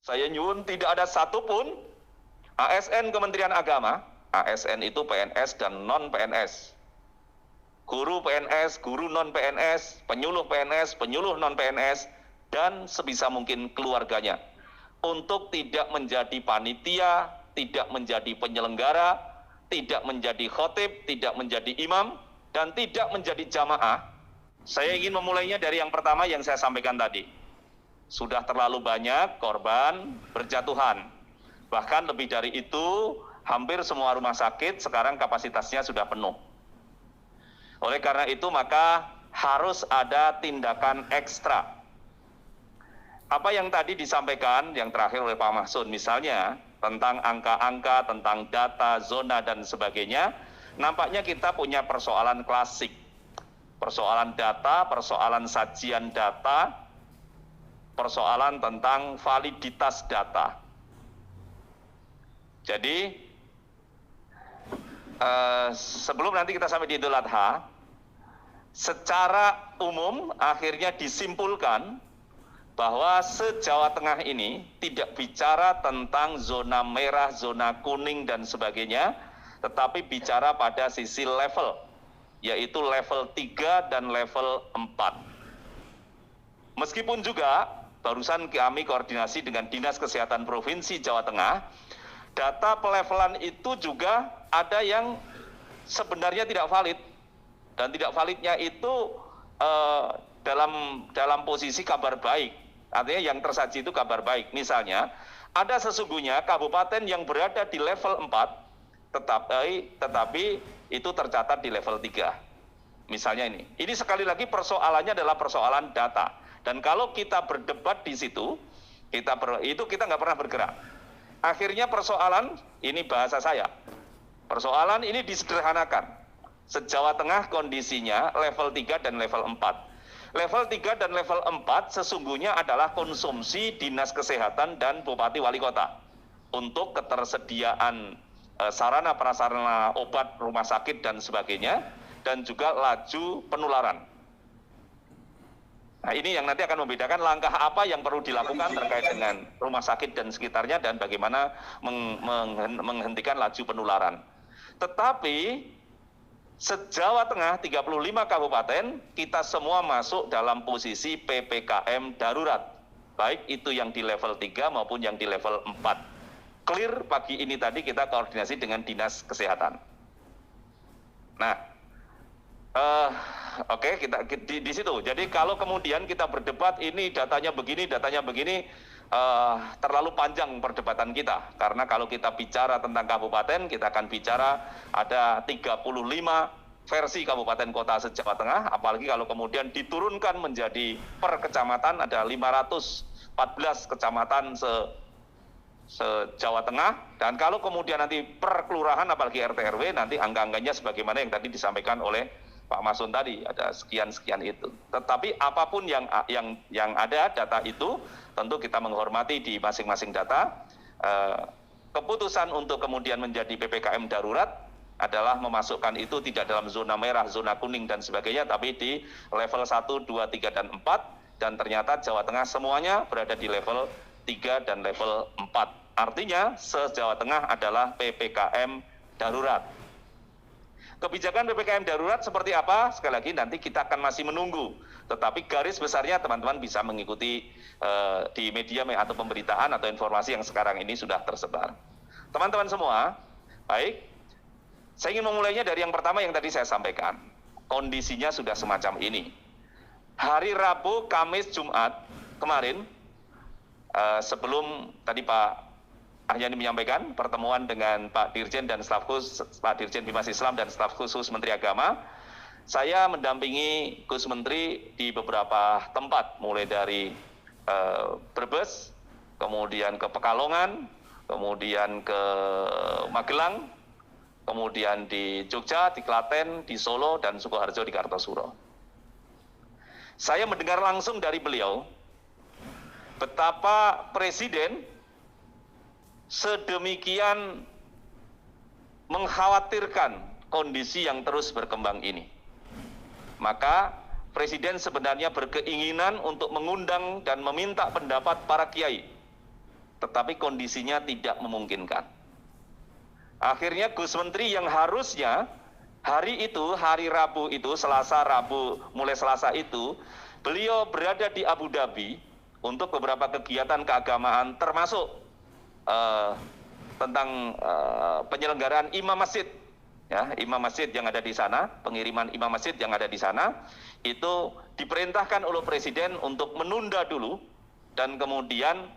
Saya nyuwun tidak ada satupun ASN Kementerian Agama, ASN itu PNS dan non-PNS, guru PNS, guru non-PNS, penyuluh non-PNS, dan sebisa mungkin keluarganya, untuk tidak menjadi panitia, tidak menjadi penyelenggara, tidak menjadi khotib, tidak menjadi imam, dan tidak menjadi jamaah. Saya ingin memulainya dari yang pertama yang saya sampaikan tadi. Sudah terlalu banyak korban berjatuhan. Bahkan lebih dari itu, hampir semua rumah sakit sekarang kapasitasnya sudah penuh. Oleh karena itu, maka harus ada tindakan ekstra. Apa yang tadi disampaikan, yang terakhir oleh Pak Mahsud, misalnya tentang angka-angka, tentang data, zona, dan sebagainya, nampaknya kita punya persoalan klasik. Persoalan data, persoalan sajian data, persoalan tentang validitas data. Jadi, sebelum nanti kita sampai di Idul Adha, secara umum akhirnya disimpulkan bahwa se-Jawa Tengah ini tidak bicara tentang zona merah, zona kuning, dan sebagainya, tetapi bicara pada sisi level, yaitu level 3 dan level 4. Meskipun juga, barusan kami koordinasi dengan Dinas Kesehatan Provinsi Jawa Tengah, data pelevelan itu juga ada yang sebenarnya tidak valid, dan tidak validnya itu dalam posisi kabar baik, artinya yang tersaji itu kabar baik. Misalnya, ada sesungguhnya kabupaten yang berada di level 4, tetapi itu tercatat di level 3. Misalnya ini sekali lagi persoalannya adalah persoalan data. Dan kalau kita berdebat di situ, kita nggak pernah bergerak. Akhirnya persoalan, ini bahasa saya, persoalan ini disederhanakan. Se-Jawa Tengah kondisinya level 3 dan level 4. Level 3 dan level 4 sesungguhnya adalah konsumsi Dinas Kesehatan dan Bupati Wali Kota untuk ketersediaan sarana prasarana obat, rumah sakit, dan sebagainya, dan juga laju penularan. Nah, ini yang nanti akan membedakan langkah apa yang perlu dilakukan terkait dengan rumah sakit dan sekitarnya, dan bagaimana menghentikan laju penularan. Tetapi se-Jawa Tengah 35 kabupaten, kita semua masuk dalam posisi PPKM darurat, baik itu yang di level 3 maupun yang di level 4. Clear pagi ini tadi kita koordinasi dengan Dinas Kesehatan. Nah, Oke, kita di situ. Jadi kalau kemudian kita berdebat ini datanya begini, terlalu panjang perdebatan kita. Karena kalau kita bicara tentang kabupaten, kita akan bicara ada 35 versi kabupaten kota se-Jawa Tengah. Apalagi kalau kemudian diturunkan menjadi per kecamatan, ada 514 kecamatan se-Jawa Tengah. Dan kalau kemudian nanti per kelurahan, apalagi RT RW, nanti angka-angkanya sebagaimana yang tadi disampaikan oleh Pak Masun tadi, ada sekian itu. Tetapi apapun yang ada data itu, tentu kita menghormati di masing-masing data. Keputusan untuk kemudian menjadi PPKM darurat adalah memasukkan itu tidak dalam zona merah, zona kuning, dan sebagainya, tapi di level 1, 2, 3, dan 4. Dan ternyata Jawa Tengah semuanya berada di level 3 dan level 4. Artinya, se-Jawa Tengah adalah PPKM darurat. Kebijakan PPKM darurat seperti apa? Sekali lagi nanti kita akan masih menunggu. Tetapi garis besarnya teman-teman bisa mengikuti di media atau pemberitaan atau informasi yang sekarang ini sudah tersebar. Teman-teman semua, baik. Saya ingin memulainya dari yang pertama yang tadi saya sampaikan. Kondisinya sudah semacam ini. Hari Rabu, Kamis, Jumat kemarin, sebelum tadi Pak Ahyani menyampaikan pertemuan dengan Pak Dirjen dan staf khusus, Pak Dirjen Bimas Islam dan staf khusus Menteri Agama, saya mendampingi Gus Menteri di beberapa tempat, mulai dari Brebes, kemudian ke Pekalongan, kemudian ke Magelang, kemudian di Jogja, di Klaten, di Solo, dan Sukoharjo di Kartosuro. Saya mendengar langsung dari beliau betapa Presiden sedemikian mengkhawatirkan kondisi yang terus berkembang ini. Maka Presiden sebenarnya berkeinginan untuk mengundang dan meminta pendapat para kiai tetapi kondisinya tidak memungkinkan. Akhirnya Gus Menteri yang harusnya hari itu, hari Rabu itu, Selasa, Rabu, mulai Selasa itu, beliau berada di Abu Dhabi untuk beberapa kegiatan keagamaan, termasuk tentang penyelenggaraan imam masjid. Ya, imam masjid yang ada di sana, pengiriman imam masjid yang ada di sana, itu diperintahkan oleh Presiden untuk menunda dulu, dan kemudian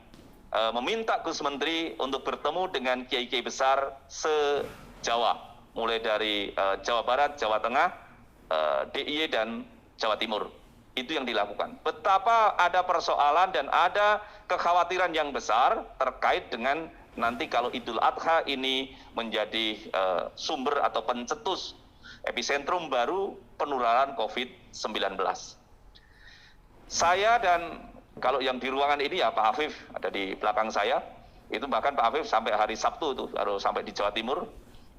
meminta Gus Menteri untuk bertemu dengan kiai-kiai besar se-Jawa, mulai dari Jawa Barat, Jawa Tengah, DIY dan Jawa Timur. Itu yang dilakukan. Betapa ada persoalan dan ada kekhawatiran yang besar terkait dengan nanti kalau Idul Adha ini menjadi sumber atau pencetus epicentrum baru penularan COVID-19. Saya dan kalau yang di ruangan ini ya Pak Afif ada di belakang saya, itu bahkan Pak Afif sampai hari Sabtu itu baru sampai di Jawa Timur,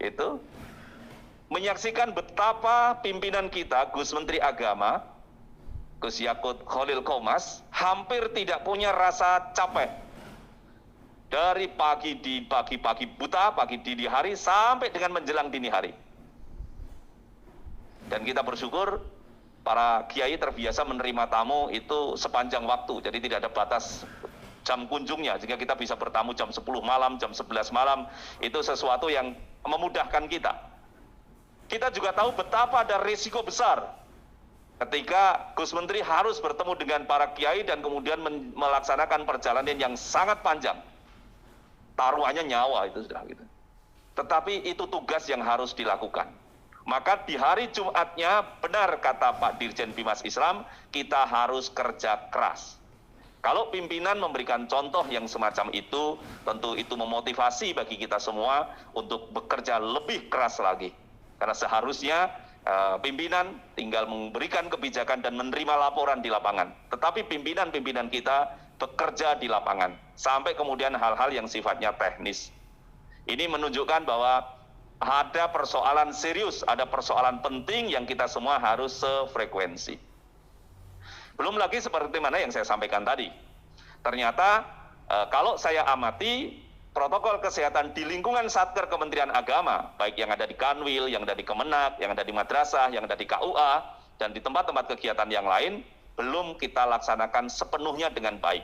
itu menyaksikan betapa pimpinan kita, Gus Menteri Agama, Gus Yakut Khalil Qomas, hampir tidak punya rasa capek. Dari pagi buta, pagi dini hari, sampai dengan menjelang dini hari. Dan kita bersyukur, para kiai terbiasa menerima tamu itu sepanjang waktu, jadi tidak ada batas jam kunjungnya, sehingga kita bisa bertamu jam 10 malam, jam 11 malam, itu sesuatu yang memudahkan kita. Kita juga tahu betapa ada risiko besar ketika Gus Menteri harus bertemu dengan para kiai dan kemudian melaksanakan perjalanan yang sangat panjang. Taruhannya nyawa itu sudah gitu. Tetapi itu tugas yang harus dilakukan. Maka di hari Jumatnya, benar kata Pak Dirjen Bimas Islam, kita harus kerja keras. Kalau pimpinan memberikan contoh yang semacam itu, tentu itu memotivasi bagi kita semua untuk bekerja lebih keras lagi. Karena seharusnya pimpinan tinggal memberikan kebijakan dan menerima laporan di lapangan. Tetapi pimpinan-pimpinan kita bekerja di lapangan, sampai kemudian hal-hal yang sifatnya teknis. Ini menunjukkan bahwa ada persoalan serius, ada persoalan penting yang kita semua harus sefrekuensi. Belum lagi seperti mana yang saya sampaikan tadi. Ternyata kalau saya amati protokol kesehatan di lingkungan Satker Kementerian Agama, baik yang ada di Kanwil, yang ada di Kemenak, yang ada di madrasah, yang ada di KUA, dan di tempat-tempat kegiatan yang lain, belum kita laksanakan sepenuhnya dengan baik.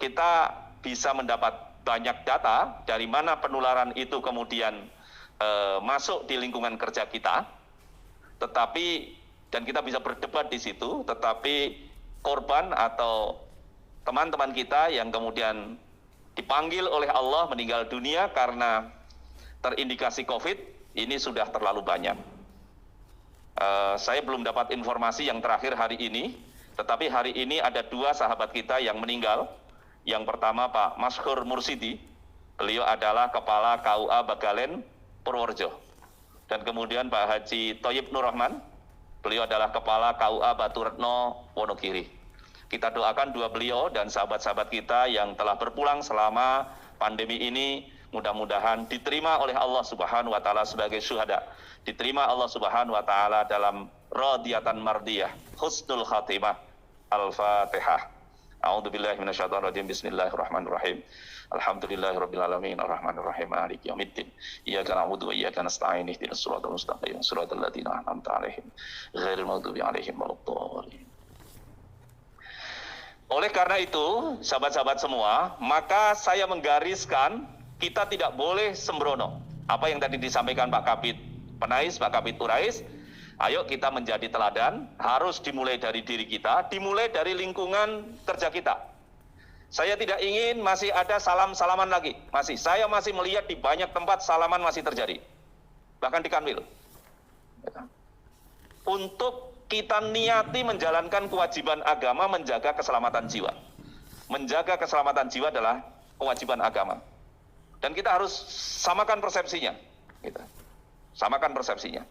Kita bisa mendapat banyak data dari mana penularan itu kemudian masuk di lingkungan kerja kita, tetapi dan kita bisa berdebat di situ, tetapi korban atau teman-teman kita yang kemudian dipanggil oleh Allah meninggal dunia karena terindikasi COVID ini sudah terlalu banyak. Saya belum dapat informasi yang terakhir hari ini, tetapi hari ini ada 2 sahabat kita yang meninggal. Yang pertama Pak Maskur Mursidi, beliau adalah Kepala KUA Bagalen Purworejo. Dan kemudian Pak Haji Thoyib Nur Rahman, beliau adalah Kepala KUA Batu Retno Wonogiri. Kita doakan 2 beliau dan sahabat-sahabat kita yang telah berpulang selama pandemi ini, mudah-mudahan diterima oleh Allah Subhanahu wa Ta'ala sebagai syuhada, diterima Allah Subhanahu wa Ta'ala dalam radiyatan mardiyah, husnul khatimah. Al-Fatihah. A'udzubillahi minasyaitonir rajim. Bismillahirrahmanirrahim. Alhamdulillahirabbil alamin arrahmanirrahim maliki yaumiddin. Iyyaka na'budu wa iyyaka nasta'in ihdinas siratal mustaqim siratal ladzina an'amta 'alaihim ghairil maghdubi 'alaihim waladdallin. Oleh karena itu, sahabat-sahabat semua, maka saya menggariskan kita tidak boleh sembrono. Apa yang tadi disampaikan Pak Kabid Penais, Pak Kabid Urais, ayo kita menjadi teladan, harus dimulai dari diri kita, dimulai dari lingkungan kerja kita. Saya tidak ingin masih ada salam-salaman lagi. Saya masih melihat di banyak tempat salaman masih terjadi. Bahkan di Kanwil. Untuk kita niati menjalankan kewajiban agama menjaga keselamatan jiwa. Menjaga keselamatan jiwa adalah kewajiban agama. Dan kita harus samakan persepsinya. Samakan persepsinya.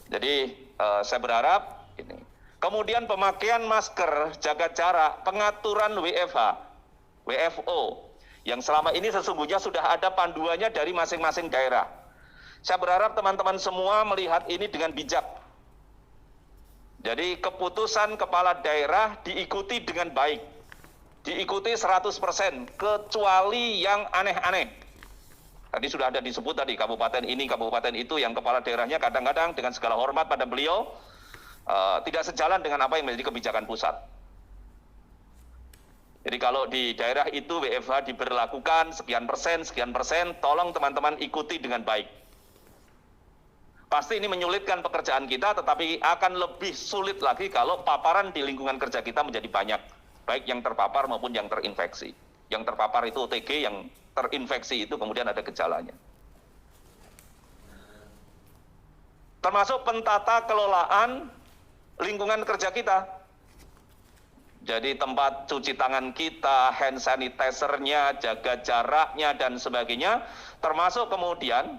Jadi saya berharap ini. Kemudian pemakaian masker, jaga jarak, pengaturan WFO, yang selama ini sesungguhnya sudah ada panduannya dari masing-masing daerah. Saya berharap teman-teman semua melihat ini dengan bijak. Jadi keputusan kepala daerah diikuti dengan baik. diikuti 100%, kecuali yang aneh-aneh. Tadi sudah ada disebut tadi, kabupaten ini, kabupaten itu, yang kepala daerahnya kadang-kadang dengan segala hormat pada beliau, tidak sejalan dengan apa yang menjadi kebijakan pusat. Jadi kalau di daerah itu WFH diberlakukan sekian persen, tolong teman-teman ikuti dengan baik. Pasti ini menyulitkan pekerjaan kita, tetapi akan lebih sulit lagi kalau paparan di lingkungan kerja kita menjadi banyak. Baik yang terpapar maupun yang terinfeksi. Yang terpapar itu OTG, yang terinfeksi itu kemudian ada gejalanya. Termasuk pentata kelolaan lingkungan kerja kita. Jadi tempat cuci tangan kita, hand sanitizer-nya, jaga jaraknya, dan sebagainya. Termasuk kemudian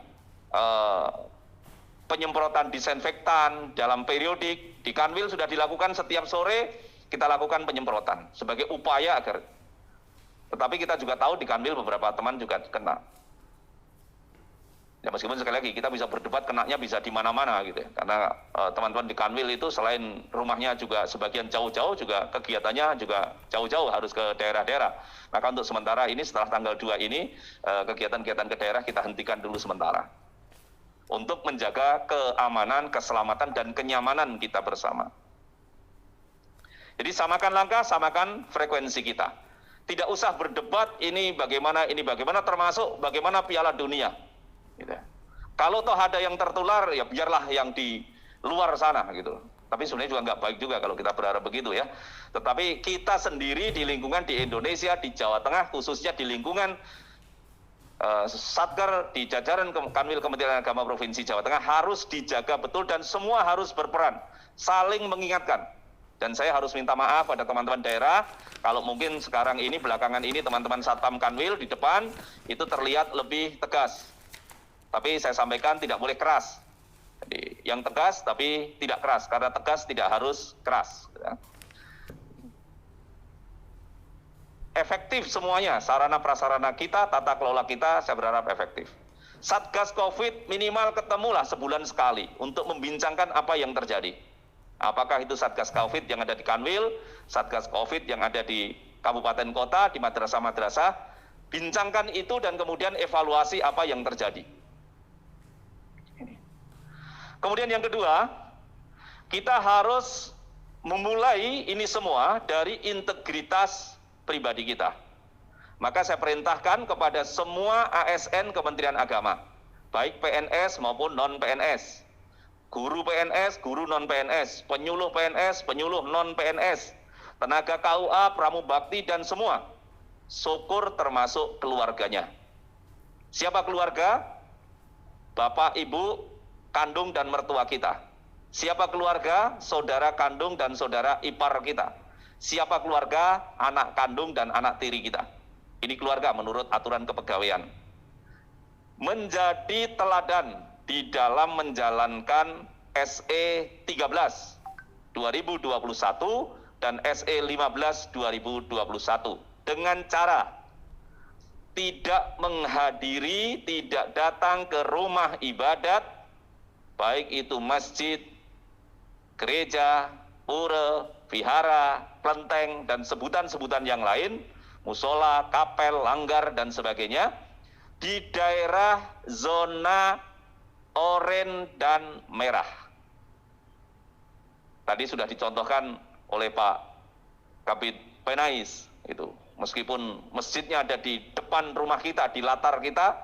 penyemprotan disinfektan dalam periodik. Di Kanwil sudah dilakukan setiap sore, kita lakukan penyemprotan sebagai upaya agar. Tetapi kita juga tahu di Kanwil beberapa teman juga kena. Ya meskipun sekali lagi kita bisa berdebat kenanya bisa di mana-mana gitu ya. Karena teman-teman di Kanwil itu selain rumahnya juga sebagian jauh-jauh, juga kegiatannya juga jauh-jauh, harus ke daerah-daerah. Maka untuk sementara ini setelah tanggal 2 ini kegiatan-kegiatan ke daerah kita hentikan dulu sementara. Untuk menjaga keamanan, keselamatan, dan kenyamanan kita bersama. Jadi samakan langkah, samakan frekuensi kita. Tidak usah berdebat ini bagaimana, termasuk bagaimana Piala Dunia. Gitu. Kalau toh ada yang tertular, ya biarlah yang di luar sana gitu. Tapi sebenarnya juga nggak baik juga kalau kita berharap begitu ya. Tetapi kita sendiri di lingkungan di Indonesia, di Jawa Tengah, khususnya di lingkungan Satker, di jajaran Kanwil Kementerian Agama Provinsi Jawa Tengah harus dijaga betul dan semua harus berperan, saling mengingatkan. Dan saya harus minta maaf pada teman-teman daerah, kalau mungkin sekarang ini, belakangan ini teman-teman Satpam Kanwil di depan itu terlihat lebih tegas. Tapi saya sampaikan tidak boleh keras. Jadi yang tegas tapi tidak keras, karena tegas tidak harus keras. Efektif semuanya, sarana prasarana kita, tata kelola kita, saya berharap efektif. Satgas COVID minimal ketemulah sebulan sekali untuk membincangkan apa yang terjadi. Apakah itu Satgas COVID yang ada di Kanwil, Satgas COVID yang ada di kabupaten kota, di madrasah-madrasah, bincangkan itu dan kemudian evaluasi apa yang terjadi. Kemudian yang kedua, kita harus memulai ini semua dari integritas pribadi kita. Maka saya perintahkan kepada semua ASN Kementerian Agama, baik PNS maupun non-PNS, guru PNS, guru non-PNS, penyuluh PNS, penyuluh non-PNS, tenaga KUA, pramubakti, dan semua, syukur termasuk keluarganya. Siapa keluarga? Bapak, Ibu, kandung dan mertua kita. Siapa keluarga? Saudara kandung dan saudara ipar kita. Siapa keluarga? Anak kandung dan anak tiri kita. Ini keluarga menurut aturan kepegawaian. Menjadi teladan di dalam menjalankan SE 13 2021 dan SE 15 2021 dengan cara tidak menghadiri, tidak datang ke rumah ibadat, baik itu masjid, gereja, pura, vihara, kelenteng, dan sebutan-sebutan yang lain, musola, kapel, langgar, dan sebagainya, di daerah zona oranye dan merah. Tadi sudah dicontohkan oleh Pak Kabid Penais, itu. Meskipun masjidnya ada di depan rumah kita, di latar kita,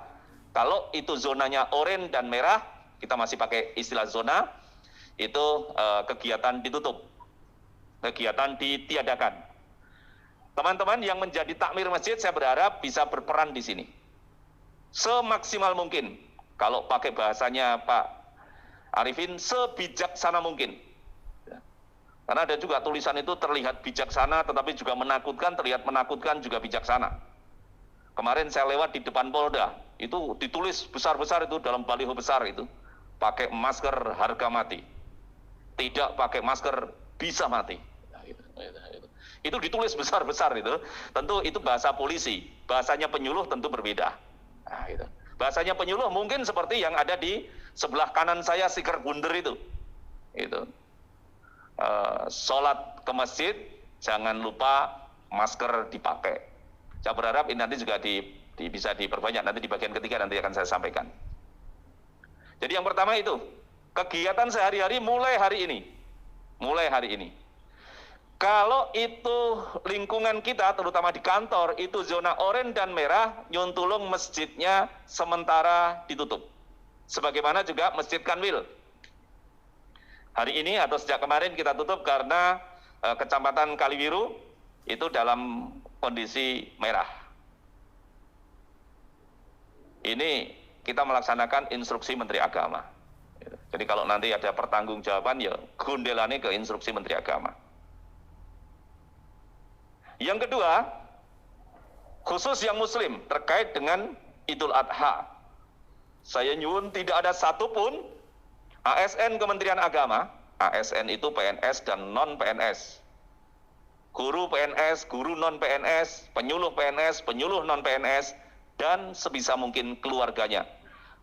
kalau itu zonanya oranye dan merah, kita masih pakai istilah zona, itu kegiatan ditutup, kegiatan ditiadakan. Teman-teman yang menjadi takmir masjid, saya berharap bisa berperan di sini semaksimal mungkin. Kalau pakai bahasanya Pak Arifin, sebijaksana mungkin. Karena ada juga tulisan itu terlihat bijaksana, tetapi juga menakutkan, terlihat menakutkan juga bijaksana. Kemarin saya lewat di depan Polda, itu ditulis besar-besar itu dalam baliho besar itu, pakai masker harga mati, tidak pakai masker bisa mati. Itu ditulis besar-besar itu. Tentu itu bahasa polisi, bahasanya penyuluh tentu berbeda. Nah, gitu. Bahasanya penyuluh mungkin seperti yang ada di sebelah kanan saya, stiker bunder itu. Sholat ke masjid, jangan lupa masker dipakai. Saya berharap ini nanti juga bisa diperbanyak, nanti di bagian ketiga nanti akan saya sampaikan. Jadi yang pertama itu, kegiatan sehari-hari mulai hari ini. Mulai hari ini. Kalau itu lingkungan kita, terutama di kantor, itu zona oranye dan merah, Nyuntulung masjidnya sementara ditutup. Sebagaimana juga Masjid Kanwil. Hari ini atau sejak kemarin kita tutup karena Kecamatan Kaliwiru itu dalam kondisi merah. Ini kita melaksanakan instruksi Menteri Agama. Jadi kalau nanti ada pertanggungjawaban, ya gundelane ke instruksi Menteri Agama. Yang kedua, khusus yang Muslim terkait dengan Idul Adha. Saya nyuwun tidak ada satupun ASN Kementerian Agama, ASN itu PNS dan non-PNS, guru PNS, guru non-PNS, penyuluh PNS, penyuluh non-PNS, dan sebisa mungkin keluarganya,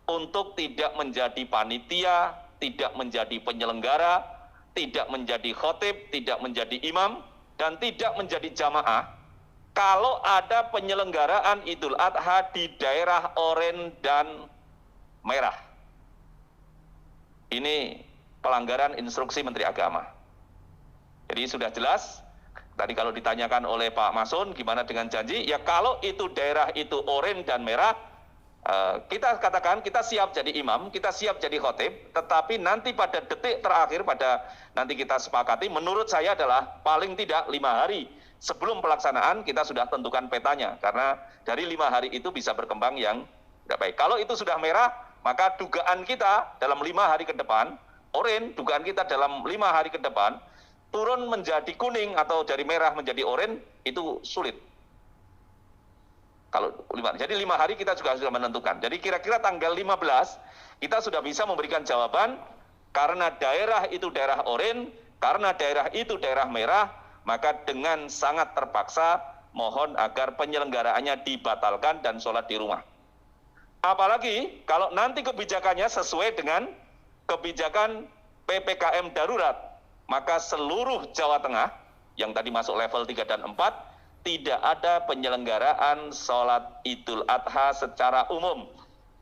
untuk tidak menjadi panitia, tidak menjadi penyelenggara, tidak menjadi khotib, tidak menjadi imam, dan tidak menjadi jamaah, kalau ada penyelenggaraan Idul Adha di daerah oranye dan merah. Ini pelanggaran instruksi Menteri Agama. Jadi sudah jelas, tadi kalau ditanyakan oleh Pak Masun, gimana dengan janji? Ya kalau itu daerah itu oranye dan merah, kita katakan kita siap jadi imam, kita siap jadi khotib, tetapi nanti pada detik terakhir, nanti kita sepakati, menurut saya adalah paling tidak 5 hari sebelum pelaksanaan kita sudah tentukan petanya, karena dari 5 hari itu bisa berkembang yang tidak baik. Kalau itu sudah merah, maka dugaan kita dalam 5 hari ke depan, oranye, dugaan kita dalam 5 hari ke depan, turun menjadi kuning atau dari merah menjadi oranye, itu sulit. Jadi 5 hari kita juga sudah menentukan. Jadi kira-kira tanggal 15 kita sudah bisa memberikan jawaban, karena daerah itu daerah oranye, karena daerah itu daerah merah, maka dengan sangat terpaksa mohon agar penyelenggaraannya dibatalkan dan sholat di rumah. Apalagi kalau nanti kebijakannya sesuai dengan kebijakan PPKM darurat, maka seluruh Jawa Tengah yang tadi masuk level 3 dan 4 tidak ada penyelenggaraan sholat Idul Adha secara umum,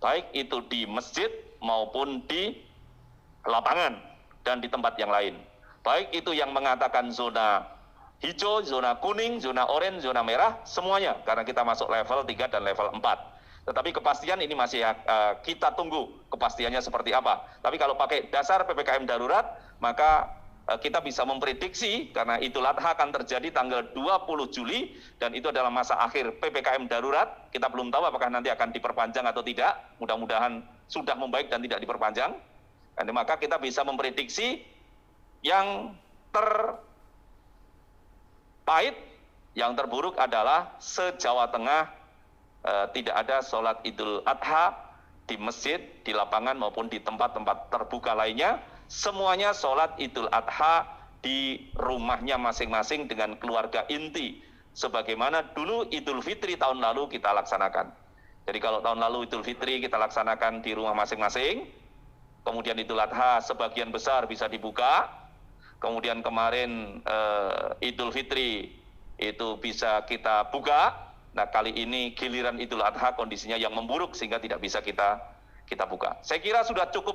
baik itu di masjid maupun di lapangan dan di tempat yang lain. Baik itu yang mengatakan zona hijau, zona kuning, zona oranye, zona merah, semuanya, karena kita masuk level 3 dan level 4. Tetapi kepastian ini masih kita tunggu kepastiannya seperti apa. Tapi kalau pakai dasar PPKM darurat, maka kita bisa memprediksi, karena Idul Adha akan terjadi tanggal 20 Juli, dan itu adalah masa akhir PPKM darurat. Kita belum tahu apakah nanti akan diperpanjang atau tidak. Mudah-mudahan sudah membaik dan tidak diperpanjang. Dan maka kita bisa memprediksi yang terpahit, yang terburuk adalah se-Jawa Tengah tidak ada sholat Idul Adha di masjid, di lapangan maupun di tempat-tempat terbuka lainnya. Semuanya sholat Idul Adha di rumahnya masing-masing dengan keluarga inti, sebagaimana dulu Idul Fitri tahun lalu kita laksanakan. Jadi kalau tahun lalu Idul Fitri kita laksanakan di rumah masing-masing, kemudian Idul Adha sebagian besar bisa dibuka, kemudian kemarin Idul Fitri itu bisa kita buka. Nah, kali ini giliran Idul Adha kondisinya yang memburuk sehingga tidak bisa kita buka. Saya kira sudah cukup